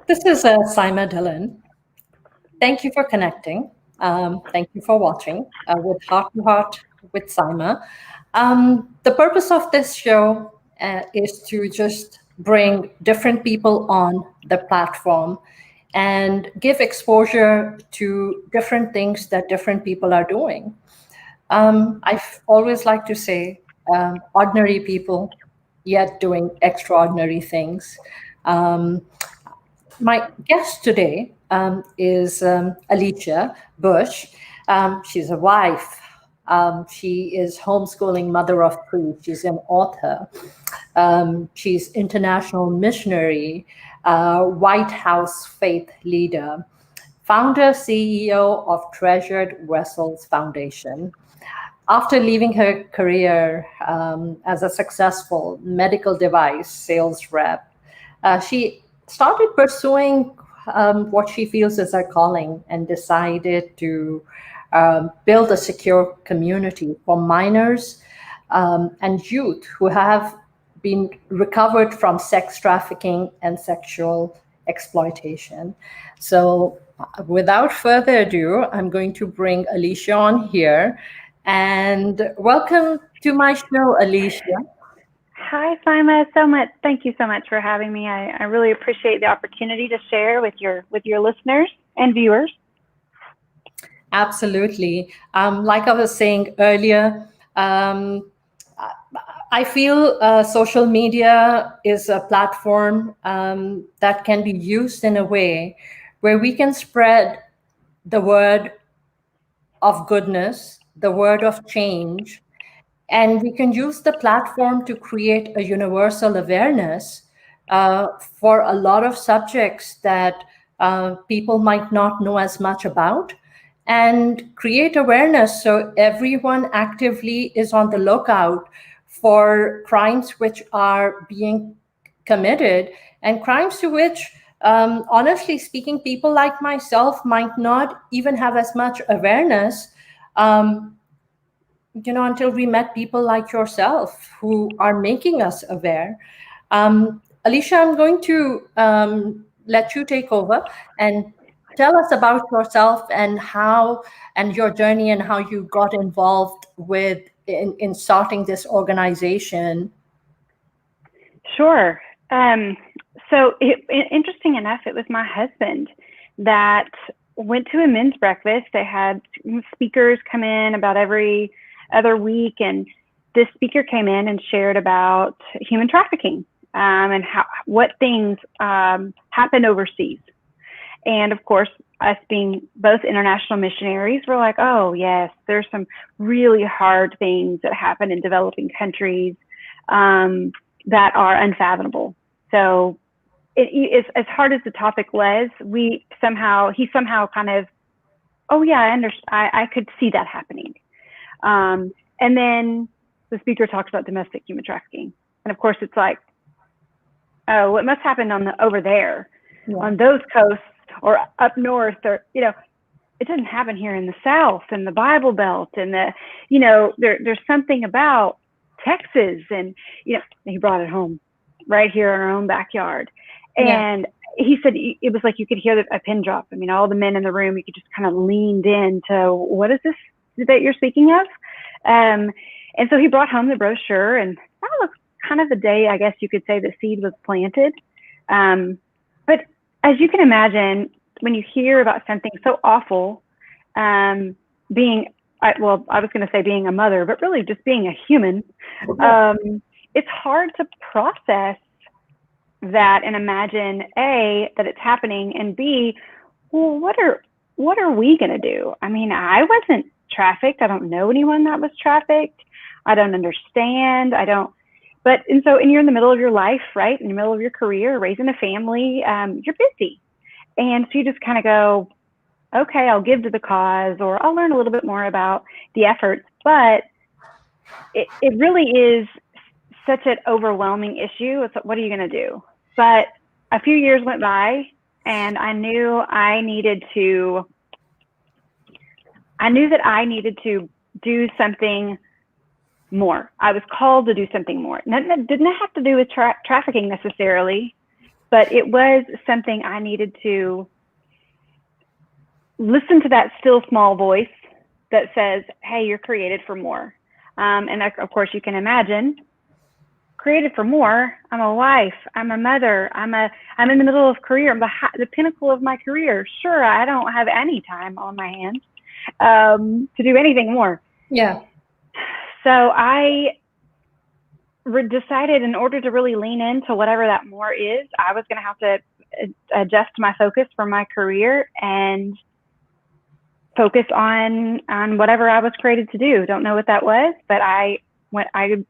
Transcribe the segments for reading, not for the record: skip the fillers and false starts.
This is Saima Dillon. Thank you for connecting. Thank you for watching with Heart to Heart with Saima. The purpose of this show is to just bring different people on the platform and give exposure to different things that different people are doing. I always like to say ordinary people, yet doing extraordinary things. Um, my guest today is Alicia Bush. She's a wife. She is homeschooling mother of three. She's an author. She's international missionary, White House faith leader, founder CEO of Treasured Vessels Foundation. After leaving her career as a successful medical device sales rep, she started pursuing what she feels is her calling and decided to build a secure community for minors and youth who have been recovered from sex trafficking and sexual exploitation. So, without further ado, I'm going to bring Alicia on here. And welcome to my show, Alicia. Hi, Saima. Thank you so much for having me. I really appreciate the opportunity to share with your listeners and viewers. Absolutely. Like I was saying earlier, I feel social media is a platform that can be used in a way where we can spread the word of goodness, the word of change, and we can use the platform to create a universal awareness for a lot of subjects that people might not know as much about, and create awareness so everyone actively is on the lookout for crimes which are being committed and crimes to which, honestly speaking, people like myself might not even have as much awareness. Um, until we met people like yourself who are making us aware. Alicia, I'm going to let you take over and tell us about yourself and how and your journey and how you got involved with in starting this organization. Sure. Interesting enough, it was my husband that went to a men's breakfast. They had speakers come in about every other week, and this speaker came in and shared about human trafficking and what things happen overseas. And of course, us being both international missionaries, we're like, oh yes, there's some really hard things that happen in developing countries that are unfathomable. So it's as hard as the topic was, he somehow kind of, oh yeah, I could see that happening. And then the speaker talks about domestic human trafficking. And of course it's like, oh, what must happen over there on those coasts or up north, or, it doesn't happen here in the South and the Bible Belt and there's something about Texas, and, he brought it home right here in our own backyard. And he said it was like you could hear a pin drop. I mean, all the men in the room, you could just kind of leaned into, what is this that you're speaking of? And so he brought home the brochure, and that was kind of the day, I guess you could say, the seed was planted. But as you can imagine, when you hear about something so awful, I was going to say being a mother, but really just being a human, it's hard to process that and imagine, A, that it's happening, and B, well, what are we going to do? I mean, I wasn't trafficked. I don't know anyone that was trafficked. I don't understand. And you're in the middle of your life, right? In the middle of your career, raising a family, you're busy. And so you just kind of go, okay, I'll give to the cause, or I'll learn a little bit more about the efforts. But it really is such an overwhelming issue. It's like, what are you going to do? But a few years went by, and I knew that I needed to do something more. I was called to do something more. That didn't have to do with trafficking necessarily, but it was something I needed to listen to, that still small voice that says, hey, you're created for more. And of course you can imagine, created for more. I'm a wife, I'm a mother, I'm in the middle of career, I'm the pinnacle of my career. Sure, I don't have any time on my hands to do anything more. Yeah. So I decided, in order to really lean into whatever that more is, I was going to have to adjust my focus for my career and focus on whatever I was created to do. Don't know what that was, but I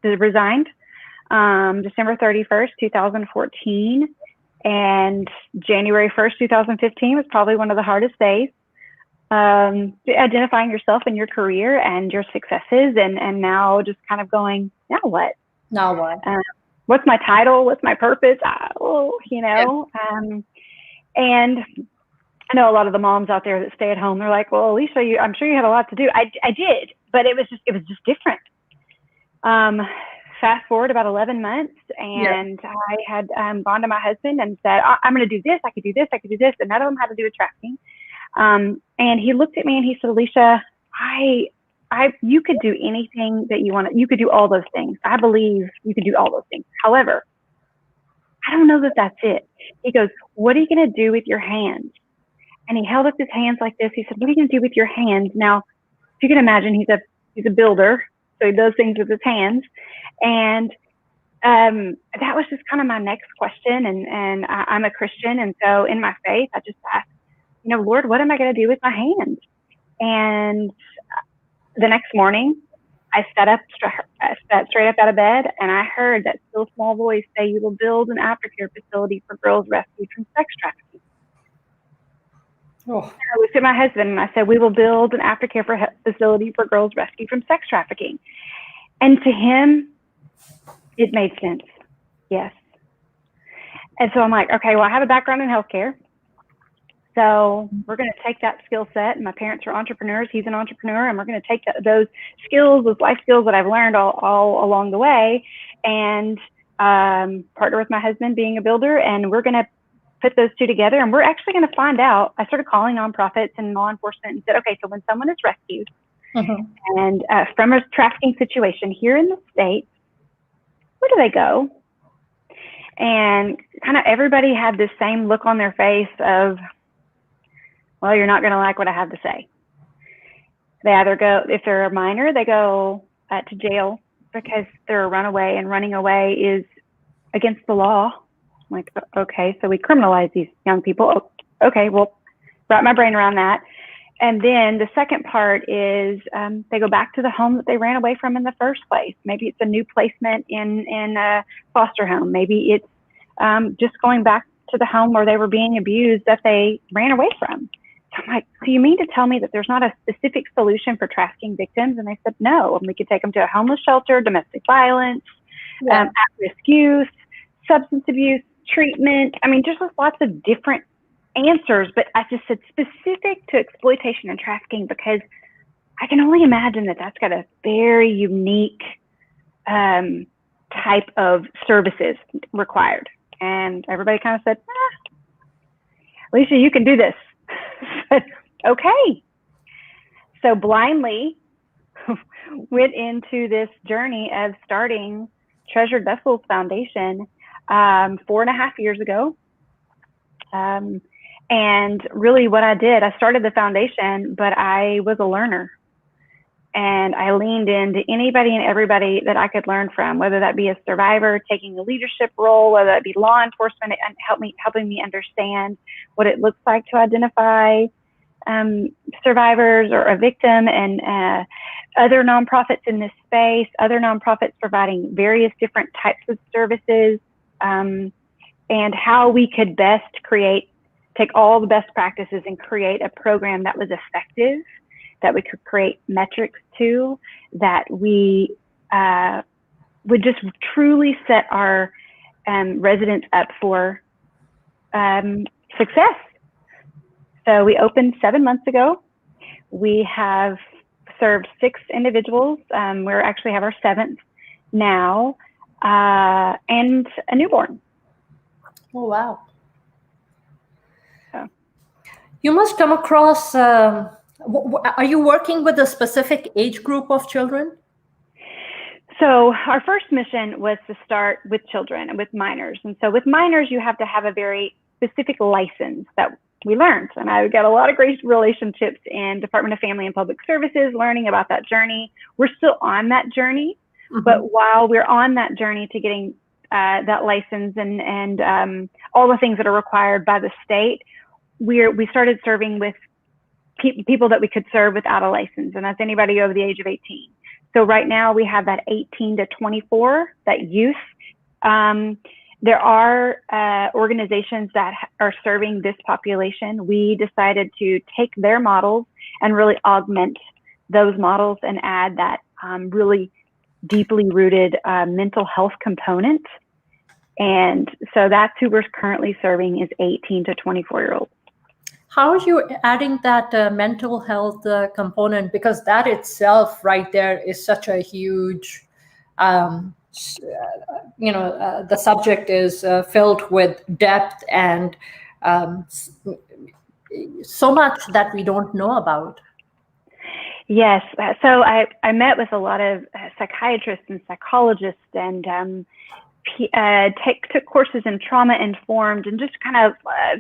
resigned December 31st, 2014, and January 1st, 2015 was probably one of the hardest days. Identifying yourself and your career and your successes, and now just kind of going, now what? Now what? What's my title? What's my purpose? You know, and I know a lot of the moms out there that stay at home, they're like, well, Alicia, I'm sure you had a lot to do. I did, but it was just different. Fast forward about 11 months, and I had gone to my husband and said, I'm going to do this. I could do this. I could do this. And none of them had to do with trafficking. And he looked at me and he said, Alicia, you could do anything that you want. You could do all those things. I believe you could do all those things. However, I don't know that that's it. He goes, what are you going to do with your hands? And he held up his hands like this. He said, what are you going to do with your hands? Now, if you can imagine, he's a builder, so he does things with his hands. And that was just kind of my next question. And I'm a Christian. And so in my faith, I just asked, Lord, what am I going to do with my hands? And the next morning, I sat straight up out of bed, and I heard that still small voice say, you will build an aftercare facility for girls rescued from sex trafficking. Oh. I looked at my husband and I said, we will build an aftercare facility for girls rescued from sex trafficking. And to him, it made sense. Yes. And so I'm like, okay, well, I have a background in healthcare. So we're going to take that skill set, and my parents are entrepreneurs. He's an entrepreneur, and we're going to take those skills, those life skills that I've learned all along the way, and partner with my husband being a builder, and we're going to put those two together, and we're actually going to find out. I started calling nonprofits and law enforcement and said, okay, so when someone is rescued and from a trafficking situation here in the States, where do they go? And kind of everybody had this same look on their face of, well, you're not going to like what I have to say. They either go, if they're a minor, they go to jail because they're a runaway, and running away is against the law. I'm like, okay, so we criminalize these young people. Okay, well, wrap my brain around that. And then the second part is they go back to the home that they ran away from in the first place. Maybe it's a new placement in a foster home. Maybe it's just going back to the home where they were being abused that they ran away from. So I'm like, so you mean to tell me that there's not a specific solution for trafficking victims? And they said, no. And we could take them to a homeless shelter, domestic violence, at-risk youth, substance abuse, treatment. I mean, just lots of different answers. But I just said specific to exploitation and trafficking, because I can only imagine that that's got a very unique type of services required. And everybody kind of said, Alicia, you can do this. Okay. So blindly went into this journey of starting Treasured Vessels Foundation 4.5 years ago. And really what I did, I started the foundation, but I was a learner. And I leaned into anybody and everybody that I could learn from, whether that be a survivor taking a leadership role, whether that be law enforcement, and helping me understand what it looks like to identify survivors or a victim, and other nonprofits in this space, other nonprofits providing various different types of services, and how we could best take all the best practices and create a program that was effective, that we could create metrics to, that we would just truly set our residents up for success. So we opened 7 months ago. We have served 6 individuals. We actually have our 7th now, and a newborn. Oh, wow. So. You must come across, are you working with a specific age group of children? So our first mission was to start with children and with minors. And so with minors, you have to have a very specific license that we learned. And I got a lot of great relationships in Department of Family and Public Services, learning about that journey. We're still on that journey, but while we're on that journey to getting that license and all the things that are required by the state, we started serving with people that we could serve without a license, and that's anybody over the age of 18. So right now we have that 18 to 24, that youth. There are organizations that are serving this population. We decided to take their models and really augment those models and add that really deeply rooted mental health component. And so that's who we're currently serving, is 18 to 24-year-olds. How are you adding that mental health component? Because that itself right there is such a huge, the subject is filled with depth and so much that we don't know about. Yes. So I met with a lot of psychiatrists and psychologists and took courses in trauma-informed and just kind of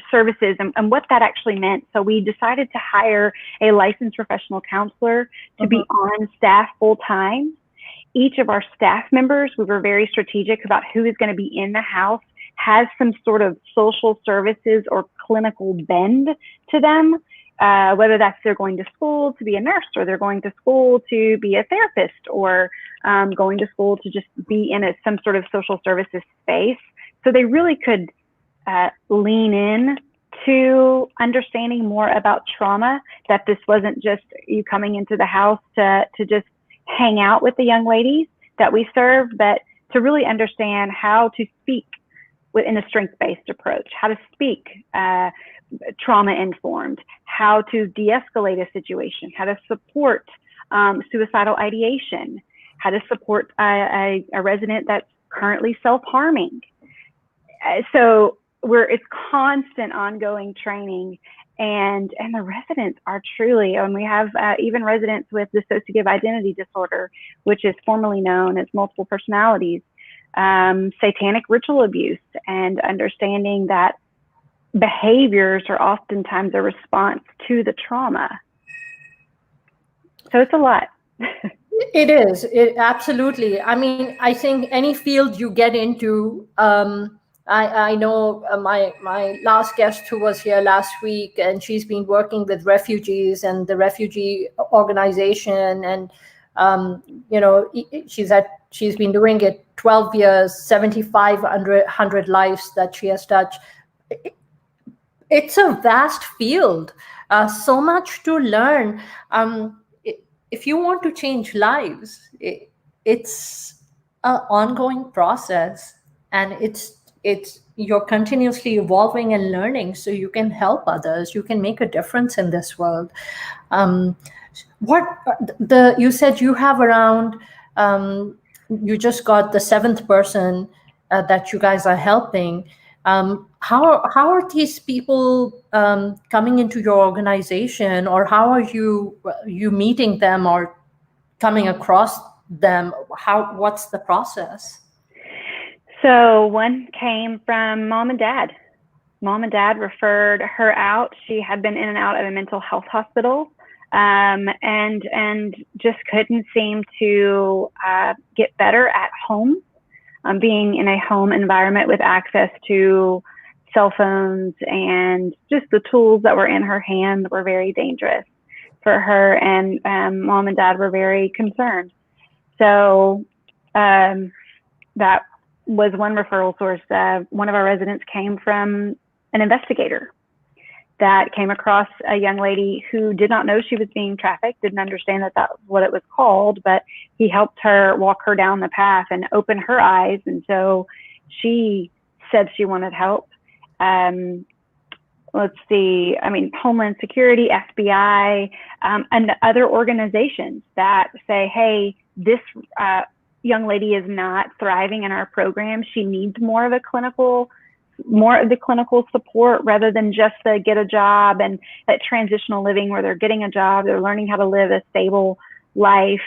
services and what that actually meant. So we decided to hire a licensed professional counselor to be on staff full-time. Each of our staff members, we were very strategic about who is going to be in the house, has some sort of social services or clinical bend to them, whether that's they're going to school to be a nurse, or they're going to school to be a therapist, or going to school to just be in some sort of social services space. So they really could lean in to understanding more about trauma, that this wasn't just you coming into the house to just hang out with the young ladies that we serve, but to really understand how to speak within a strength-based approach, how to speak trauma-informed, how to de-escalate a situation, how to support suicidal ideation, how to support a resident that's currently self-harming. So it's constant ongoing training, and the residents are truly, and we have even residents with dissociative identity disorder, which is formerly known as multiple personalities, satanic ritual abuse, and understanding that behaviors are oftentimes a response to the trauma. So it's a lot. It is. It absolutely. I mean, I think any field you get into, I know my last guest who was here last week, and she's been working with refugees and the refugee organization, and she's been doing it 12 years, 7,500 lives that she has touched. It's a vast field, so much to learn. If you want to change lives, it's an ongoing process, and you're continuously evolving and learning, so you can help others. You can make a difference in this world. You said you have around. You just got the 7th person that you guys are helping. How are these people coming into your organization, or how are you meeting them or coming across them? What's the process? So one came from mom and dad. Mom and dad referred her out. She had been in and out of a mental health hospital, and just couldn't seem to get better at home. Being in a home environment with access to cell phones and just the tools that were in her hand were very dangerous for her, and mom and dad were very concerned. So that was one referral source. One of our residents came from an investigator that came across a young lady who did not know she was being trafficked, didn't understand that was what it was called, but he helped her walk her down the path and open her eyes. And so she said she wanted help. let's see, I mean, Homeland Security, FBI, and other organizations that say, hey, this young lady is not thriving in our program. She needs more of the clinical support rather than just the get a job and that transitional living where they're getting a job, they're learning how to live a stable life.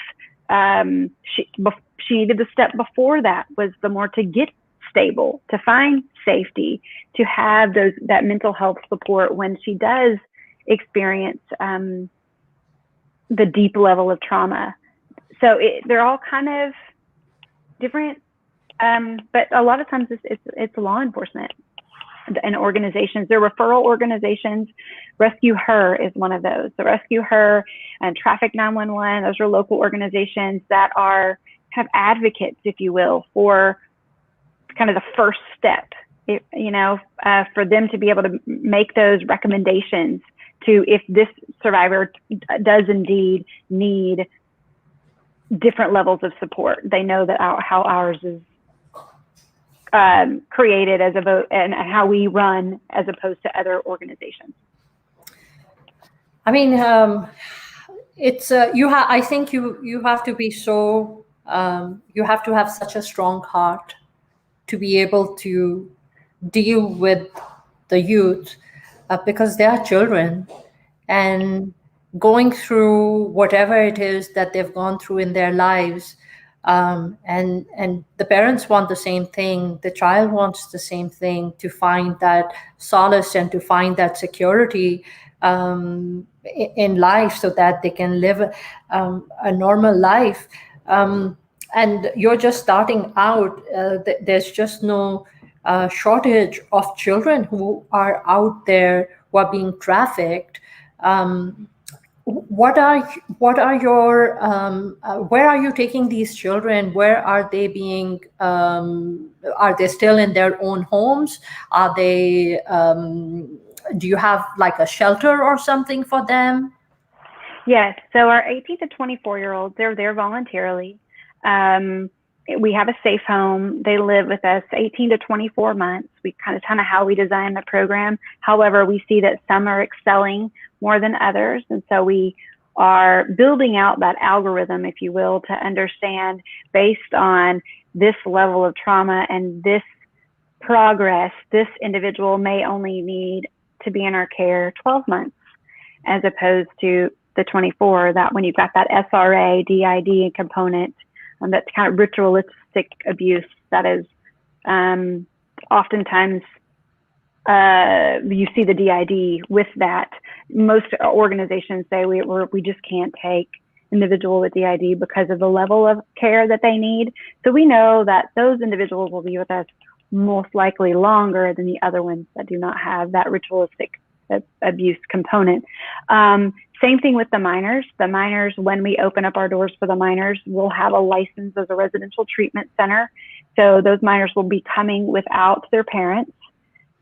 She needed the step before that was the more to get stable, to find safety, to have that mental health support when she does experience the deep level of trauma. So they're all kind of different, but a lot of times it's law enforcement and organizations. They're referral organizations. Rescue Her is one of those. So Rescue Her and Traffic 911, those are local organizations that are kind of advocates, if you will, for kind of the first step, for them to be able to make those recommendations to if this survivor does indeed need different levels of support. They know that how ours is created as a vote and how we run as opposed to other organizations. I mean, it's I think you have to be so you have to have such a strong heart to be able to deal with the youth because they are children and going through whatever it is that they've gone through in their lives. And the parents want the same thing. The child wants the same thing, to find that solace and to find that security in life so that they can live a normal life. And you're just starting out. There's just no shortage of children who are out there who are being trafficked. What are your where are you taking these children? Where are they being? Are they still in their own homes? Are they? Do you have like a shelter or something for them? Yes. So our 18 to 24-year-olds, they're there voluntarily. We have a safe home. They live with us 18 to 24 months. We kind of how we design the program. However, we see that some are excelling more than others. And so we are building out that algorithm, if you will, to understand based on this level of trauma and this progress, this individual may only need to be in our care 12 months as opposed to the 24, that when you've got that SRA, DID component, that's kind of ritualistic abuse that is oftentimes you see the DID with that. Most organizations say we just can't take individual with DID because of the level of care that they need. So we know that those individuals will be with us most likely longer than the other ones that do not have that ritualistic abuse component. Same thing with the minors. The minors, when we open up our doors for the minors, we'll have a license as a residential treatment center. So those minors will be coming without their parents.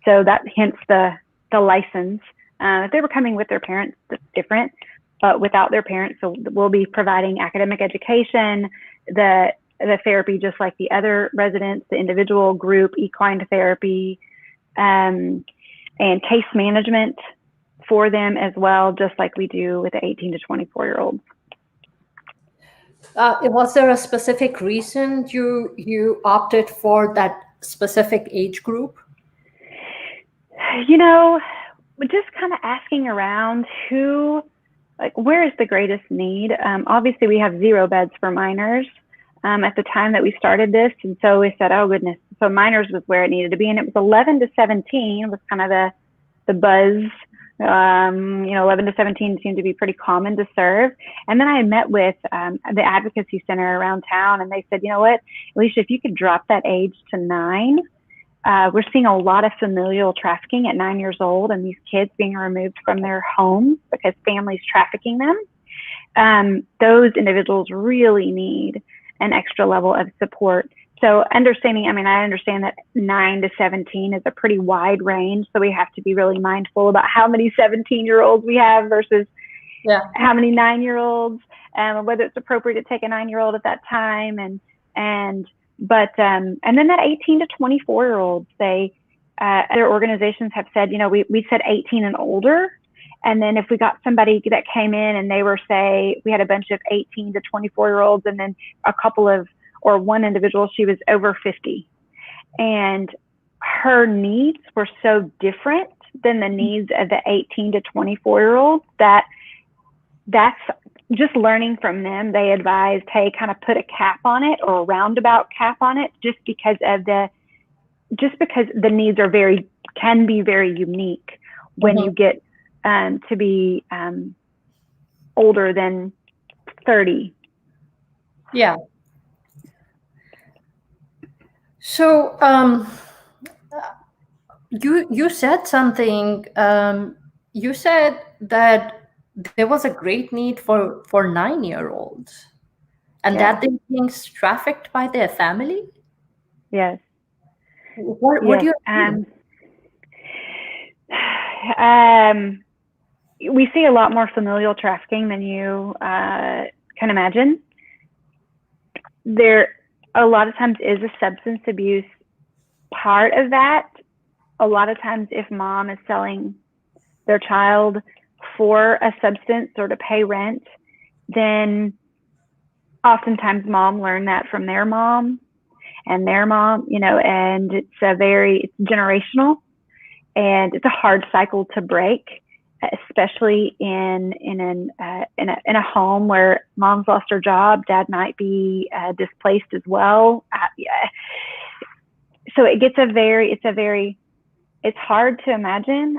So that hence the license. If they were coming with their parents, that's different, but without their parents. So we'll be providing academic education, the therapy, just like the other residents, the individual, group, equine therapy, and case management for them as well, just like we do with the 18 to 24-year-olds. Was there a specific reason you opted for that specific age group? Just kind of asking around where is the greatest need? Obviously, we have 0 beds for minors at the time that we started this. And so we said, oh, goodness. So minors was where it needed to be. And it was 11 to 17 was kind of the buzz. 11 to 17 seemed to be pretty common to serve. And then I met with the advocacy center around town, and they said, you know what, Alicia, if you could drop that age to 9, we're seeing a lot of familial trafficking at 9 years old, and these kids being removed from their homes because families trafficking them. Those individuals really need an extra level of support. So I understand that 9 to 17 is a pretty wide range. So we have to be really mindful about how many 17-year-olds we have versus how many 9-year-olds, whether it's appropriate to take a 9-year-old at that time. And then that 18 to 24-year-olds, they other organizations have said, we said 18 and older. And then if we got somebody that came in and they were, say, we had a bunch of 18 to 24-year-olds, and then one individual, she was over 50. And her needs were so different than the needs of the 18 to 24-year-olds that's just learning from them. They advised, hey, kind of put a cap on it, or a roundabout cap on it, just because the needs can be very unique when you get to be older than 30. Yeah. So you said something. You said that there was a great need for 9-year-olds, and that they're being trafficked by their family. Yes. What do you mean? We see a lot more familial trafficking than you can imagine. There a lot of times is a substance abuse part of that. A lot of times if mom is selling their child for a substance or to pay rent, then oftentimes mom learned that from their mom and their mom, and it's generational, and it's a hard cycle to break, especially in a home where mom's lost her job, dad might be displaced as well. So it gets it's hard to imagine.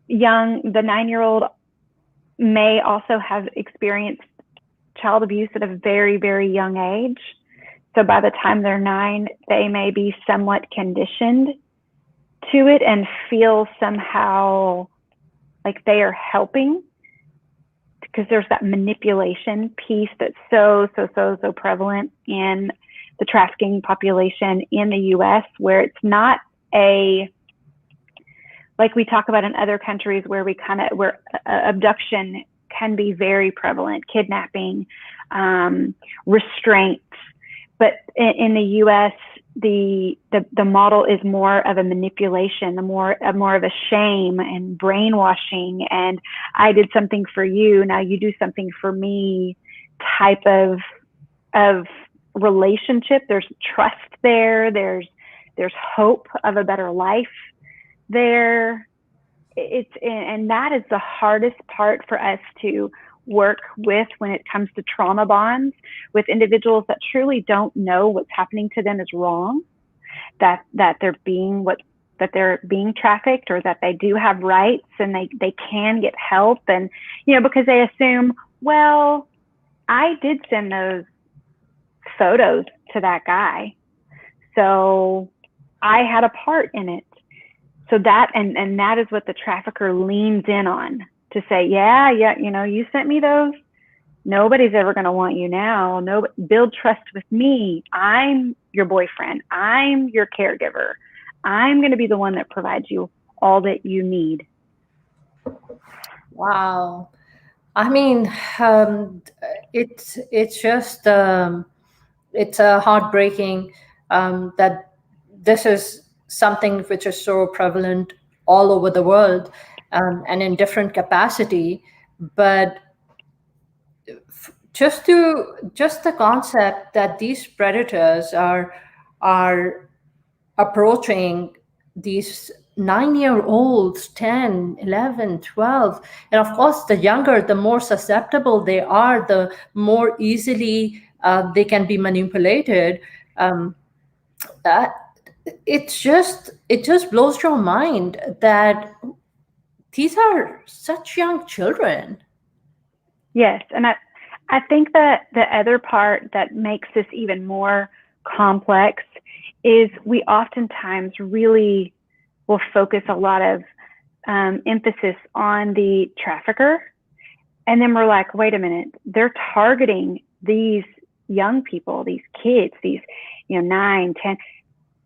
The 9-year-old may also have experienced child abuse at a very, very young age. So by the time they're 9, they may be somewhat conditioned to it and feel somehow like they are helping, because there's that manipulation piece that's so prevalent in the trafficking population in the US, where it's not like we talk about in other countries where abduction can be very prevalent, kidnapping, restraints. But in the US, the model is more of a manipulation, more of a shame and brainwashing, and I did something for you, now you do something for me type of relationship. There's trust there. There's hope of a better life there. And that is the hardest part for us to work with when it comes to trauma bonds with individuals that truly don't know what's happening to them is wrong, that they're being trafficked, or that they do have rights and they can get help, and because they assume, well, I did send those photos to that guy, so I had a part in it. So that and that is what the trafficker leans in on, to say, yeah, you sent me those. Nobody's ever going to want you now. No, build trust with me. I'm your boyfriend. I'm your caregiver. I'm going to be the one that provides you all that you need. Wow. I mean, it's just it's heartbreaking that this is something which is so prevalent all over the world, and in different capacity. But just the concept that these predators are approaching these 9-year-olds, 10, 11, 12. And of course, the younger, the more susceptible they are, the more easily they can be manipulated. It just blows your mind that these are such young children. Yes, and I think that the other part that makes this even more complex is we oftentimes really will focus a lot of emphasis on the trafficker, and then we're like, wait a minute, they're targeting these young people, these kids, these 9, 10,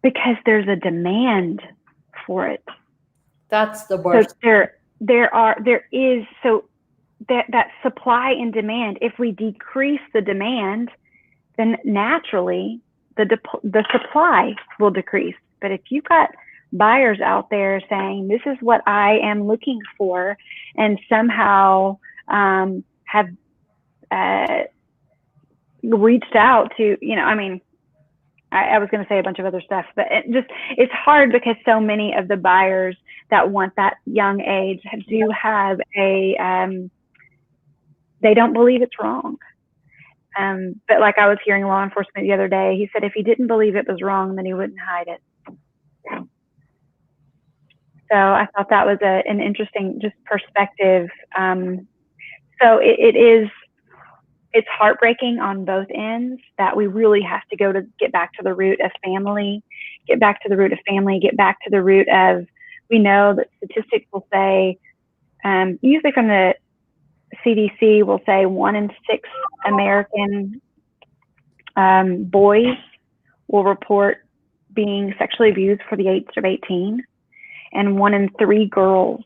because there's a demand for it. That's the worst. So there is that supply and demand. If we decrease the demand, then naturally the supply will decrease. But if you've got buyers out there saying, this is what I am looking for, and somehow have reached out to, I was going to say a bunch of other stuff, but it's hard because so many of the buyers that want that young age do have they don't believe it's wrong. But like I was hearing law enforcement the other day, he said if he didn't believe it was wrong, then he wouldn't hide it. So I thought that was an interesting just perspective. So it's heartbreaking on both ends that we really have to get back to the root of family, get back to the root of, we know that statistics will say, usually from the CDC will say 1 in 6 American boys will report being sexually abused for the age of 18, and 1 in 3 girls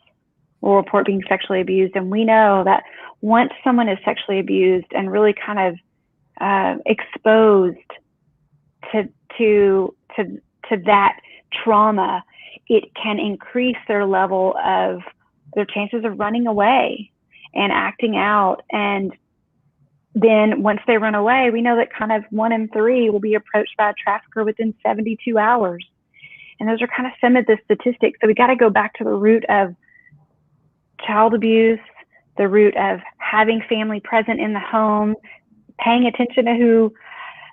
will report being sexually abused. And we know that once someone is sexually abused and really kind of exposed to that trauma, it can increase their chances of running away and acting out. And then once they run away, we know that kind of 1 in 3 will be approached by a trafficker within 72 hours. And those are kind of some of the statistics. So we got to go back to the root of child abuse, the root of having family present in the home, paying attention to who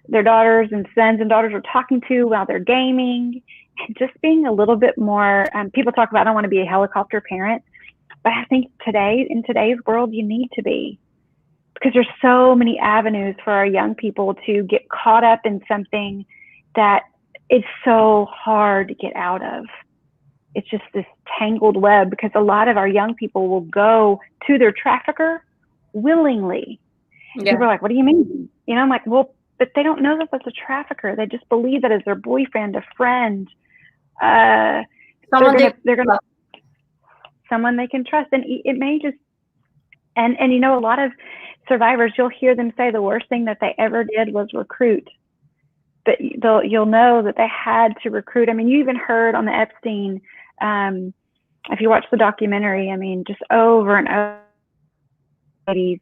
their daughters and sons and daughters are talking to while they're gaming, and just being a little bit more, people talk about, I don't want to be a helicopter parent, but I think in today's world, you need to be, because there's so many avenues for our young people to get caught up in something that it's so hard to get out of. It's just this tangled web, because a lot of our young people will go to their trafficker willingly. Yeah. People are like, what do you mean? I'm like, well, but they don't know that that's a trafficker. They just believe that as their boyfriend, a friend, someone they can trust. And it may just, and a lot of survivors, you'll hear them say the worst thing that they ever did was recruit. But you'll know that they had to recruit. I mean, you even heard on the Epstein, if you watch the documentary, just over and over, ladies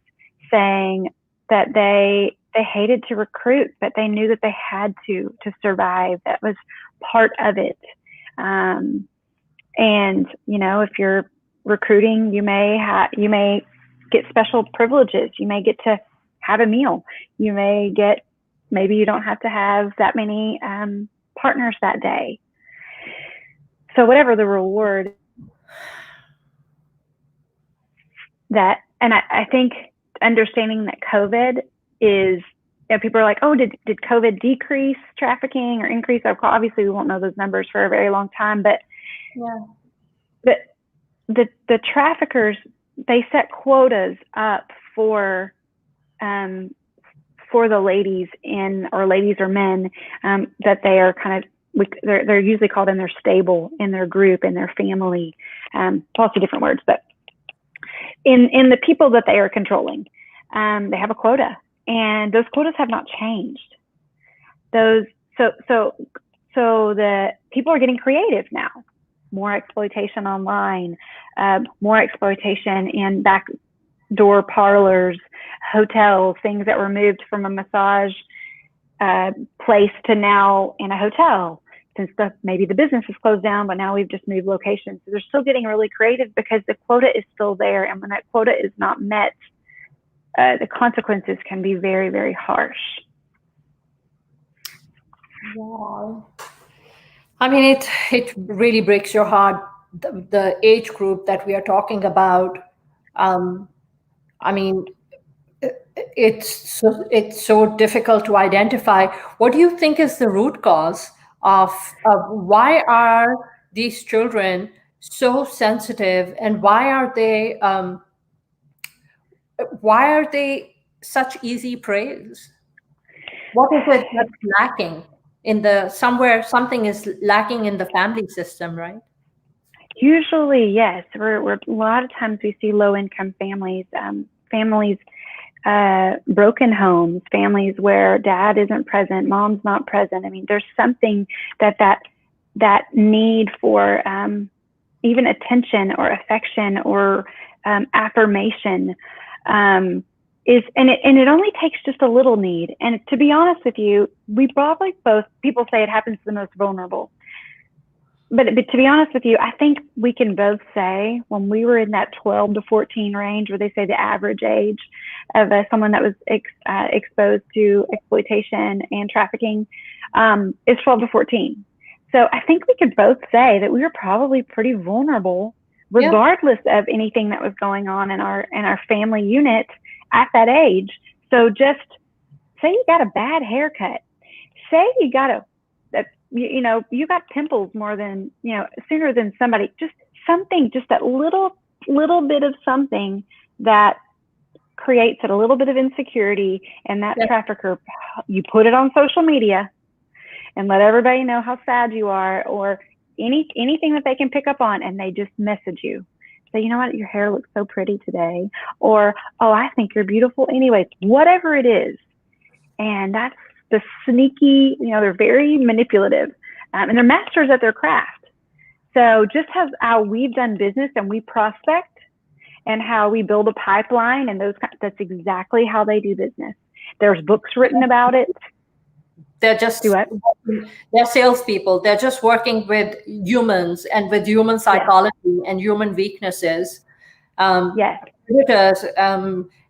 saying that they hated to recruit, but they knew that they had to survive. That was part of it. And if you're recruiting, you may get special privileges. You may get to have a meal. You may get, maybe you don't have to have that many partners that day. So whatever the reward that, and I think understanding that COVID is, people are like, oh, did COVID decrease trafficking or increase? Obviously, we won't know those numbers for a very long time, but yeah. The traffickers, they set quotas up for the ladies or ladies or men that they are kind of, they're usually called in their stable, in their group, in their family, lots of different words, but in the people that they are controlling, they have a quota, and those quotas have not changed. So the people are getting creative now. More exploitation online, more exploitation in backdoor parlors, hotels, things that were moved from a massage place to now in a hotel, since maybe the business is closed down, but now we've just moved locations. So they're still getting really creative because the quota is still there. And when that quota is not met, the consequences can be very, very harsh. Wow. It really breaks your heart, the age group that we are talking about. It's so difficult to identify. What do you think is the root cause of why are these children so sensitive, and why are they such easy preys? What is it that's lacking something is lacking in the family system, right? Usually, yes. We're a lot of times we see low-income families, broken homes, families where dad isn't present, mom's not present. There's something that that need for even attention or affection or affirmation it only takes just a little need. And to be honest with you, we probably both, people say it happens to the most vulnerable. But to be honest with you, I think we can both say when we were in that 12 to 14 range, where they say the average age of someone that was exposed to exploitation and trafficking is 12 to 14. So I think we could both say that we were probably pretty vulnerable, regardless of anything that was going on in our family unit at that age. So just say you got a bad haircut, say you got you got pimples more than, sooner than somebody, just something, just that little bit of something that creates a little bit of insecurity, and that trafficker, you put it on social media and let everybody know how sad you are, or anything that they can pick up on, and they just message you. Say, you know what, your hair looks so pretty today, or, oh, I think you're beautiful anyways, whatever it is. And that's the sneaky, they're very manipulative, and they're masters at their craft. So just how we've done business and we prospect and how we build a pipeline, and that's exactly how they do business. There's books written about it. They're salespeople. They're just working with humans and with human psychology and human weaknesses. Yes. Predators,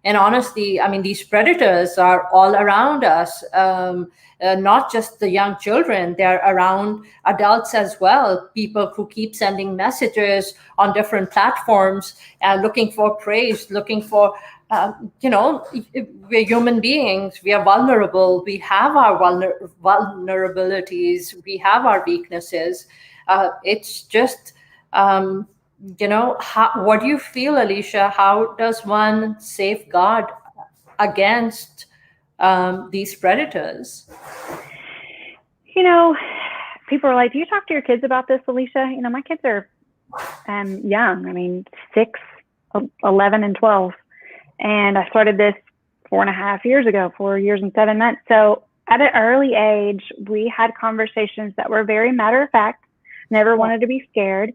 and honestly, I mean, these predators are all around us, not just the young children. They're around adults as well, people who keep sending messages on different platforms, looking for praise, looking for, we're human beings. We are vulnerable. We have our vulnerabilities. We have our weaknesses. It's just... what do you feel, Alicia? How does one safeguard against these predators? People are like, do you talk to your kids about this, Alicia? My kids are young. I mean, 6, 11, and 12. And I started this 4.5 years ago, 4 years and 7 months. So at an early age, we had conversations that were very matter of fact. Never wanted to be scared.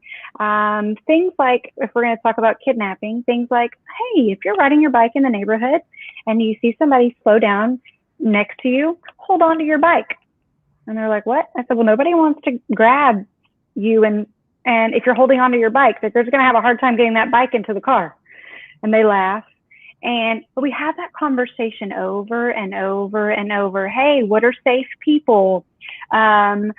Things like, if we're going to talk about kidnapping, things like, hey, if you're riding your bike in the neighborhood and you see somebody slow down next to you, hold on to your bike. And they're like, what? I said, well, nobody wants to grab you. And if you're holding onto your bike, they're going to have a hard time getting that bike into the car. And they laugh. And we have that conversation over and over and over. Hey, what are safe people? But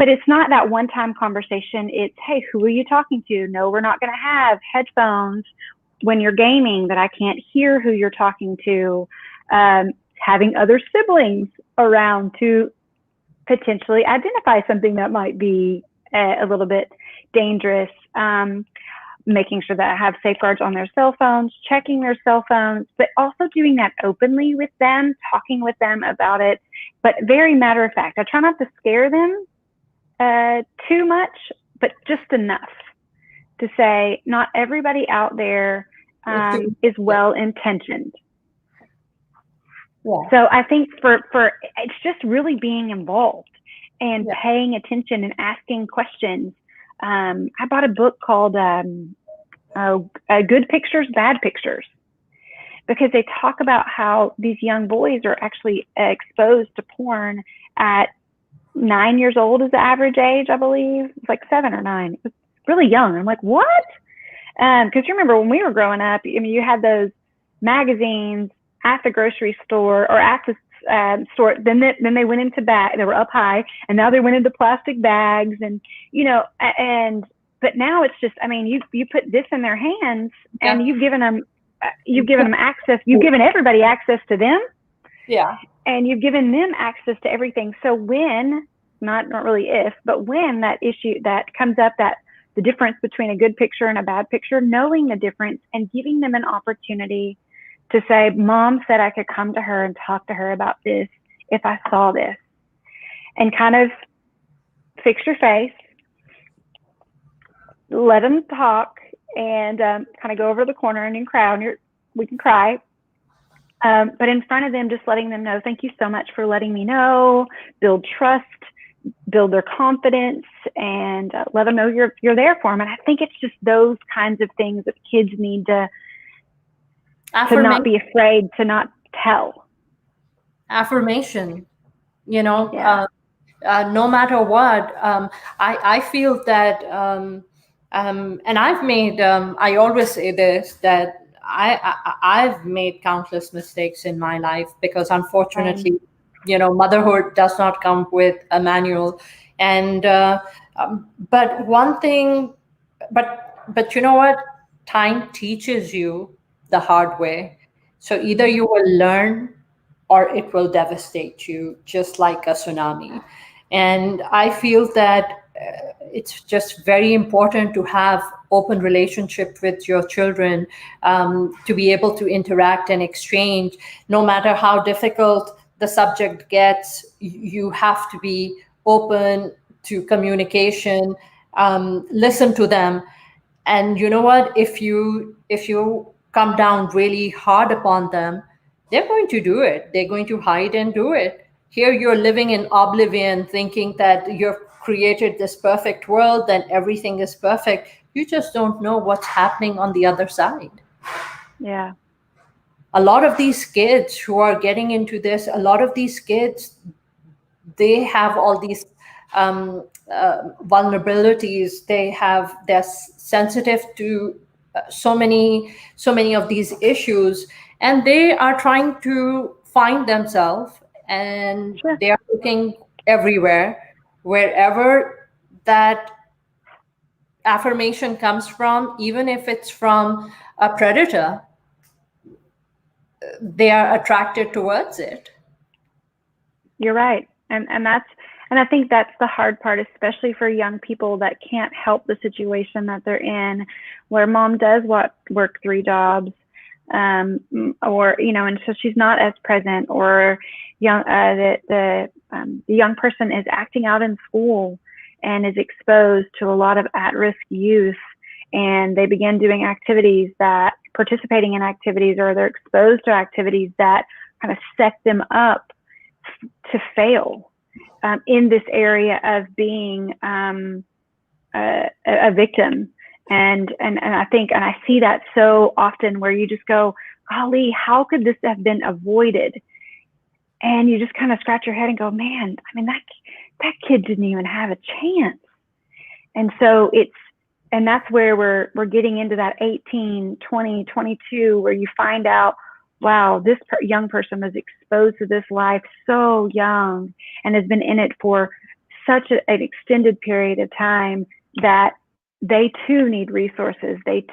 it's not that one-time conversation. It's, hey, who are you talking to? No, we're not going to have headphones when you're gaming that I can't hear who you're talking to. Having other siblings around to potentially identify something that might be a little bit dangerous. Making sure that I have safeguards on their cell phones, checking their cell phones, but also doing that openly with them, talking with them about it, but very matter of fact. I try not to scare them too much, but just enough to say not everybody out there is well-intentioned. Yeah. So I think for it's just really being involved and paying attention and asking questions. I bought a book called Good Pictures, Bad Pictures, because they talk about how these young boys are actually exposed to porn at 9 years old is the average age, I believe. It's like 7 or 9. It's really young. I'm like, what? Because you remember when we were growing up, I mean, you had those magazines at the grocery store or at the store, then they went into bag. They were up high, and now they went into plastic bags, and but now it's just, I mean, you put this in their hands, and you've given them access. You've given everybody access to them, and you've given them access to everything. So when, not really if, but when that issue that comes up, that the difference between a good picture and a bad picture, knowing the difference and giving them an opportunity to say, Mom said I could come to her and talk to her about this if I saw this, and kind of fix your face, let them talk, and kind of go over the corner and cry. We can cry, but in front of them, just letting them know, thank you so much for letting me know, build trust, build their confidence and let them know you're there for them. And I think it's just those kinds of things that kids need to not be afraid to not tell. Affirmation, you know, Yeah. no matter what. I feel that, and I always say this, that I've made countless mistakes in my life because unfortunately, you know, motherhood does not come with a manual. And but one thing, but you know what? Time teaches you the hard way. So either you will learn or it will devastate you, just like a tsunami. And I feel that it's just very important to have open relationship with your children, to be able to interact and exchange. No matter how difficult the subject gets, you have to be open to communication, listen to them. And you know what, if you come down really hard upon them, they're going to do it. They're going to hide and do it. Here you're living in oblivion, thinking that you've created this perfect world, then everything is perfect. You just don't know what's happening on the other side. Yeah. A lot of these kids who are getting into this, a lot of these kids, they have all these vulnerabilities. They're sensitive to so many of these issues, and they are trying to find themselves, and Sure. they are looking everywhere, wherever that affirmation comes from, even if it's from a predator, they are attracted towards it. You're right. And I think that's the hard part, especially for young people that can't help the situation that they're in, where mom does work 3 jobs, or, you know, and so she's not as present, or the young person is acting out in school and is exposed to a lot of at-risk youth, and they begin doing participating in activities, or they're exposed to activities that kind of set them up to fail in this area of being a victim. And I think, and I see that so often, where you just go, golly, how could this have been avoided? And you just kind of scratch your head and go, man, I mean, that kid didn't even have a chance. And so and that's where we're getting into that 18, 20, 22, where you find out, wow, this young person was exposed to this life so young and has been in it for such an extended period of time, that they too need resources. They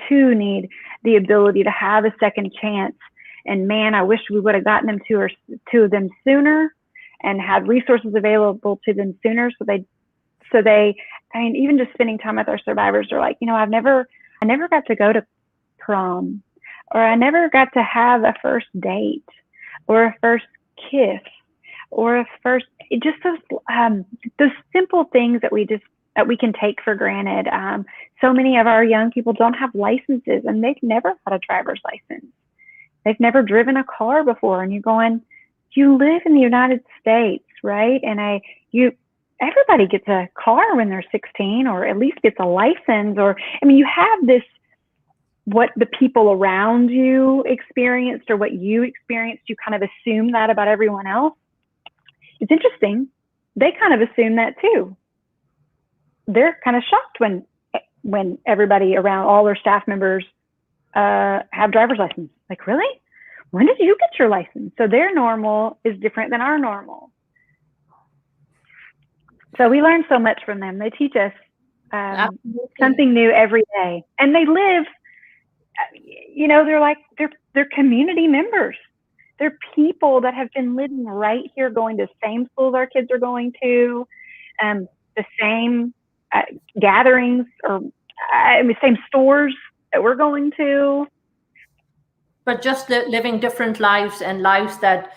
too need the ability to have a second chance. And man, I wish we would have gotten them to them sooner and had resources available to them sooner. So they, I mean, even just spending time with our survivors are like, you know, I never got to go to prom, or I never got to have a first date, or a first kiss, or just those simple things that we can take for granted. So many of our young people don't have licenses, and they've never had a driver's license. They've never driven a car before, and you're going, you live in the United States, right? And everybody gets a car when they're 16, or at least gets a license. Or, I mean, you have this, what the people around you experienced or what you experienced, you kind of assume that about everyone else. It's interesting. They kind of assume that too. They're kind of shocked when everybody around, all their staff members, have driver's license. Like, really? When did you get your license? So their normal is different than our normal. So we learn so much from them. They teach us something new every day, and they live, you know, they're community members. They're people that have been living right here, going to the same schools our kids are going to, the same gatherings, or same stores that we're going to. But just living different lives, and lives that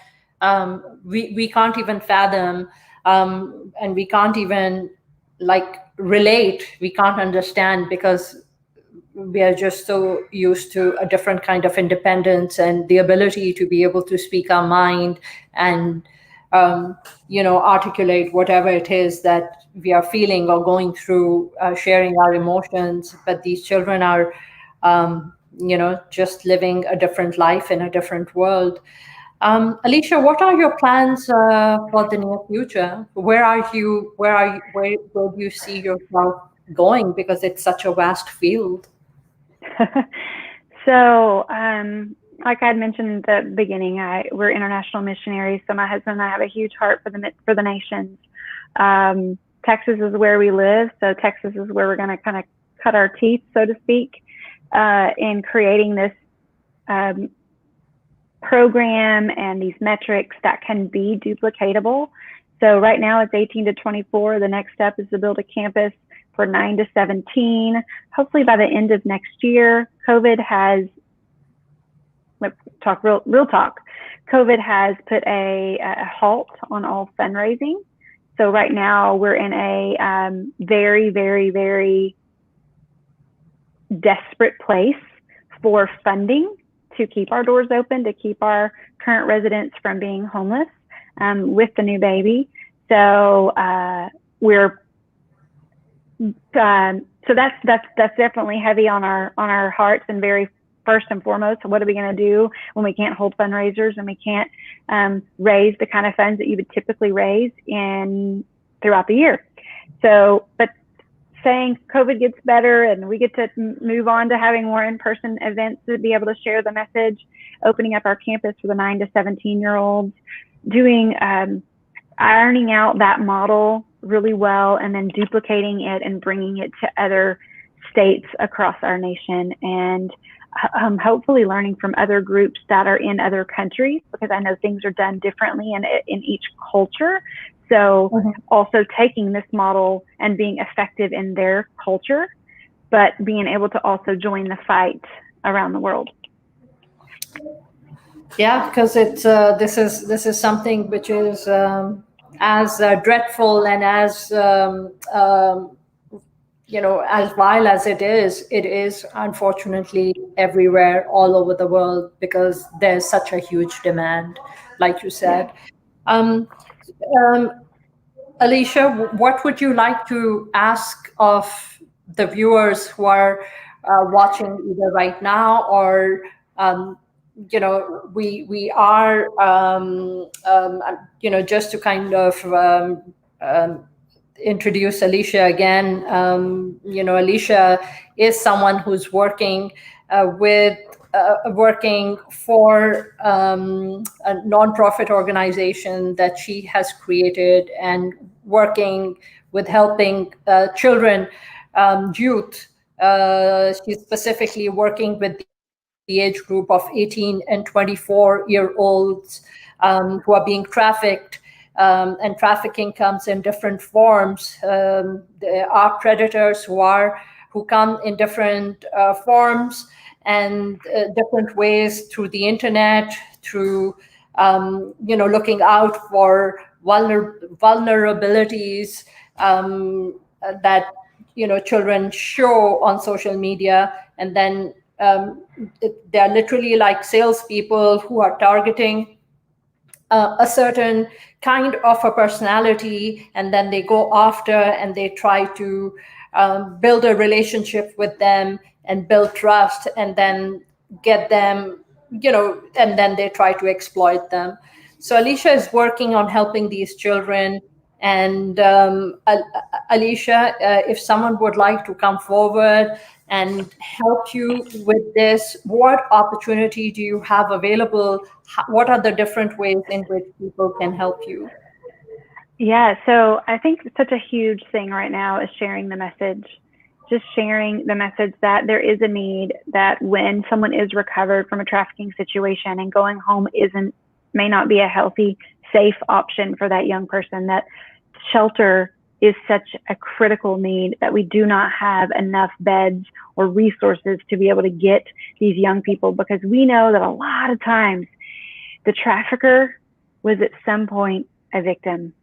we can't even fathom, and we can't even relate. We can't understand, because we are just so used to a different kind of independence and the ability to be able to speak our mind, and articulate whatever it is that we are feeling or going through, sharing our emotions. But these children are, just living a different life in a different world. Alicia, what are your plans for the near future? Where do you see yourself going? Because it's such a vast field. So, like I had mentioned at the beginning, we're international missionaries. So my husband and I have a huge heart for the nations. Texas is where we live, so Texas is where we're going to kind of cut our teeth, so to speak, in creating this program and these metrics that can be duplicatable. So right now it's 18 to 24. The next step is to build a campus for 9 to 17. Hopefully by the end of next year. COVID has, let's talk real talk. COVID has put a halt on all fundraising. So right now we're in a very, very, very desperate place for funding to keep our doors open, to keep our current residents from being homeless with the new baby. So so that's definitely heavy on our hearts, and very first and foremost, what are we going to do when we can't hold fundraisers and we can't raise the kind of funds that you would typically raise throughout the year? So, but saying COVID gets better and we get to move on to having more in-person events to be able to share the message, opening up our campus for the 9 to 17-year-olds, doing ironing out that model really well, and then duplicating it and bringing it to other states across our nation, and hopefully learning from other groups that are in other countries, because I know things are done differently in each culture. So also taking this model and being effective in their culture, but being able to also join the fight around the world. Yeah, because it's this is something which is as dreadful and as as vile as it is unfortunately everywhere, all over the world, because there's such a huge demand, like you said. um, Alicia, what would you like to ask of the viewers who are watching either right now or we are just to kind of introduce Alicia again. Alicia is someone who's working working for a nonprofit organization that she has created, and working with helping children, youth. She's specifically working with the age group of 18 and 24-year-olds who are being trafficked. And trafficking comes in different forms. There are predators who come in different forms and different ways, through the internet, through looking out for vulnerabilities that children show on social media, and then they're literally like salespeople who are targeting a certain kind of a personality, and then they go after and they try to build a relationship with them and build trust, and then get them, and then they try to exploit them. So Alicia is working on helping these children. And Alicia, if someone would like to come forward and help you with this, what opportunity do you have available? What are the different ways in which people can help you? Yeah, so I think such a huge thing right now is sharing the message. Just sharing the message that there is a need, that when someone is recovered from a trafficking situation and going home may not be a healthy, safe option for that young person, that shelter is such a critical need, that we do not have enough beds or resources to be able to get these young people, because we know that a lot of times the trafficker was at some point a victim.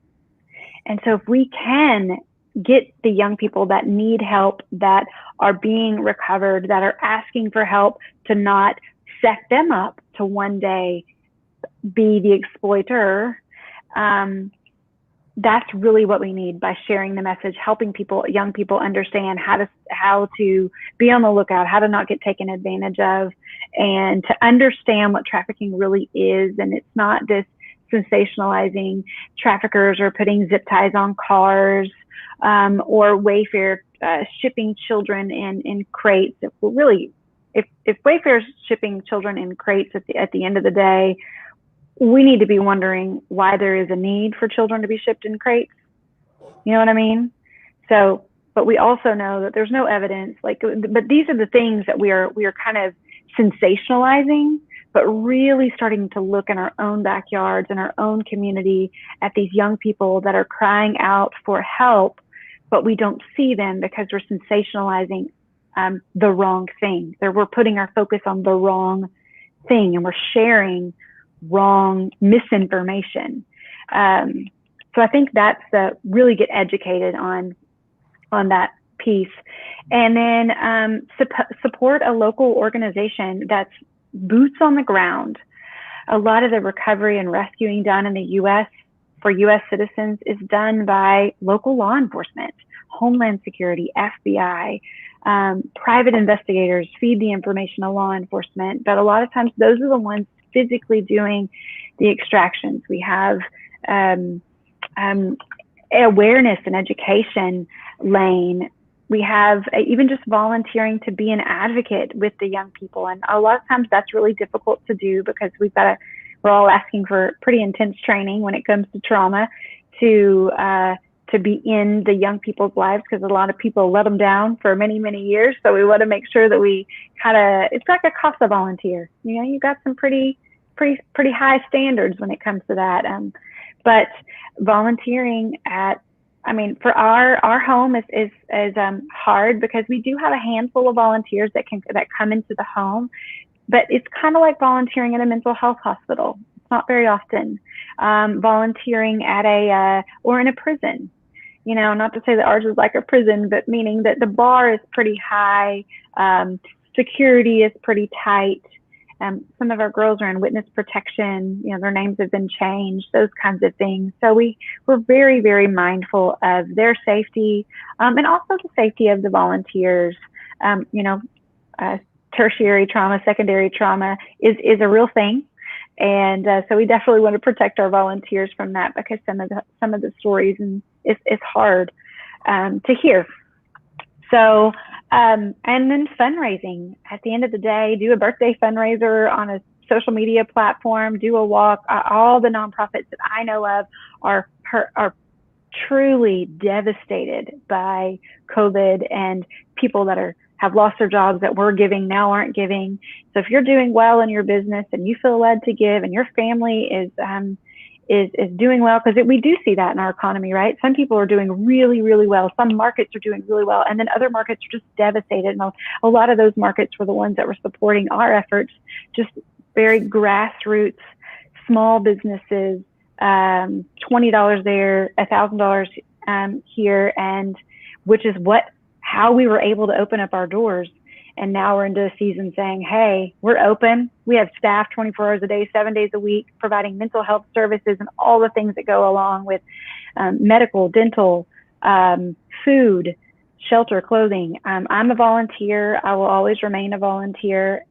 And so if we can get the young people that need help, that are being recovered, that are asking for help, to not set them up to one day be the exploiter, That's really what we need by sharing the message, helping people, young people, understand how to be on the lookout, how to not get taken advantage of, and to understand what trafficking really is. And it's not this sensationalizing traffickers or putting zip ties on cars, or Wayfair shipping children in crates. If Wayfair's shipping children in crates at the end of the day, we need to be wondering why there is a need for children to be shipped in crates. You know what I mean? So, but we also know that there's no evidence, but these are the things that we are kind of sensationalizing, but really starting to look in our own backyards and our own community at these young people that are crying out for help, but we don't see them because we're sensationalizing the wrong thing. We're putting our focus on the wrong thing, and we're sharing wrong misinformation. So I think that's really get educated on that piece, and then support a local organization that's boots on the ground. A lot of the recovery and rescuing done in the U.S. for U.S. citizens is done by local law enforcement, Homeland Security, FBI, private investigators feed the information to law enforcement, but a lot of times those are the ones physically doing the extractions. We have awareness and education lane. We have even just volunteering to be an advocate with the young people. And a lot of times that's really difficult to do because we're all asking for pretty intense training when it comes to trauma to be in the young people's lives, because a lot of people let them down for many, many years. So we want to make sure that we it's like a CASA volunteer. You know, you got some pretty high standards when it comes to that. But volunteering for our home is hard because we do have a handful of volunteers that come into the home, but it's kind of like volunteering at a mental health hospital. It's not very often. Volunteering at or in a prison. You know, not to say that ours is like a prison, but meaning that the bar is pretty high, security is pretty tight. Some of our girls are in witness protection. You know, their names have been changed, those kinds of things. So we're very, very mindful of their safety, and also the safety of the volunteers. Tertiary trauma, secondary trauma is a real thing. And so we definitely want to protect our volunteers from that, because some of the stories it's hard to hear. So, and then fundraising. At the end of the day, do a birthday fundraiser on a social media platform, do a walk. All the nonprofits that I know of are truly devastated by COVID, and people that have lost their jobs that were giving now aren't giving. So if you're doing well in your business and you feel led to give, and your family is doing well, because we do see that in our economy, right? Some people are doing really, really well. Some markets are doing really well, and then other markets are just devastated. And a lot of those markets were the ones that were supporting our efforts, just very grassroots, small businesses, $20 there, $1,000 here, and which is how we were able to open up our doors. And now we're into a season saying, hey, we're open. We have staff 24 hours a day, 7 days a week, providing mental health services and all the things that go along with medical, dental, food, shelter, clothing. I'm a volunteer. I will always remain a volunteer.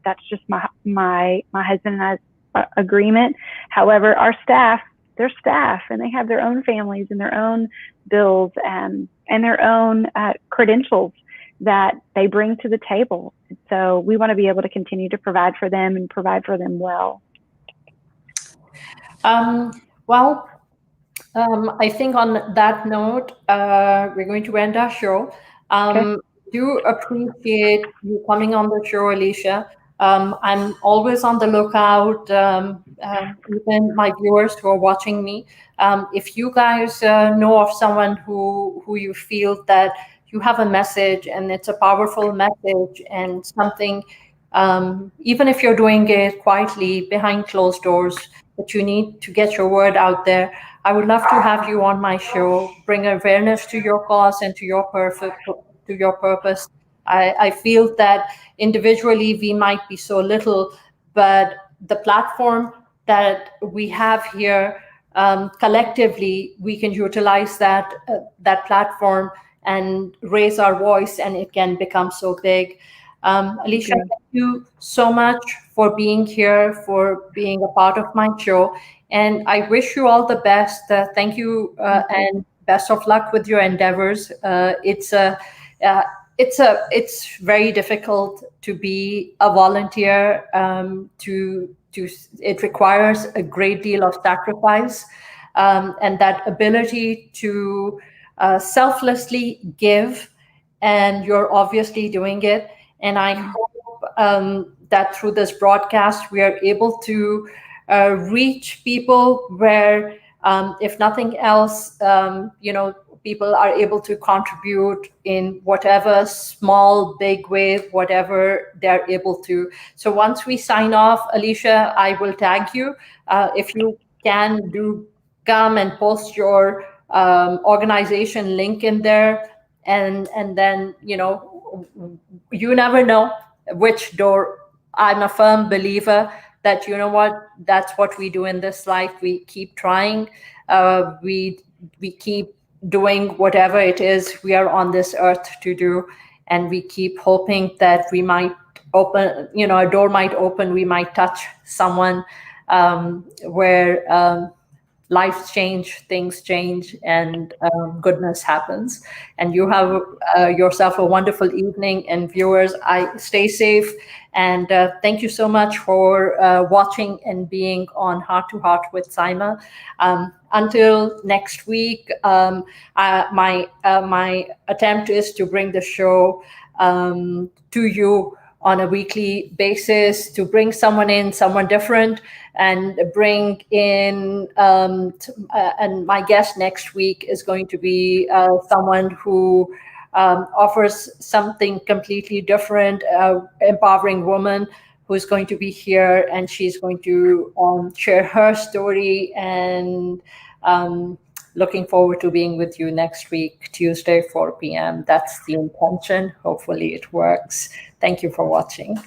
That's just my husband and I's agreement. However, our staff, they're staff, and they have their own families and their own bills and their own credentials that they bring to the table. So we want to be able to continue to provide for them and provide for them well. I think on that note, we're going to end our show. Okay. Do appreciate you coming on the show, Alicia. I'm always on the lookout, even my viewers who are watching me. If you guys know of someone who you feel that you have a message and it's a powerful message and something, even if you're doing it quietly behind closed doors, that you need to get your word out there, I would love to have you on my show, bring awareness to your cause and to your purpose. I feel that individually we might be so little, but the platform that we have here collectively we can utilize that platform and raise our voice, and it can become so big. Alicia, thank you so much for being here, for being a part of my show, and I wish you all the best. Thank you, and best of luck with your endeavors. Uh, it's very difficult to be a volunteer. It requires a great deal of sacrifice, and that ability to selflessly give, and you're obviously doing it. And I hope that through this broadcast we are able to reach people where, if nothing else, people are able to contribute in whatever small, big way, whatever they're able to. So once we sign off, Alicia, I will tag you. If you can do come and post your organization link in there, and then you never know which door. I'm a firm believer that, that's what we do in this life. We keep trying. We keep doing whatever it is we are on this earth to do, and we keep hoping that we might open, a door might open, we might touch someone, where lives change, things change, and goodness happens. And you have yourself a wonderful evening. And viewers, I stay safe, and thank you so much for watching and being on Heart to Heart with Saima. Until next week, my attempt is to bring the show to you on a weekly basis, to bring someone different, and bring in, and my guest next week is going to be someone who offers something completely different, empowering woman who's going to be here, and she's going to share her story. And looking forward to being with you next week, Tuesday, 4 p.m. That's the intention. Hopefully it works. Thank you for watching.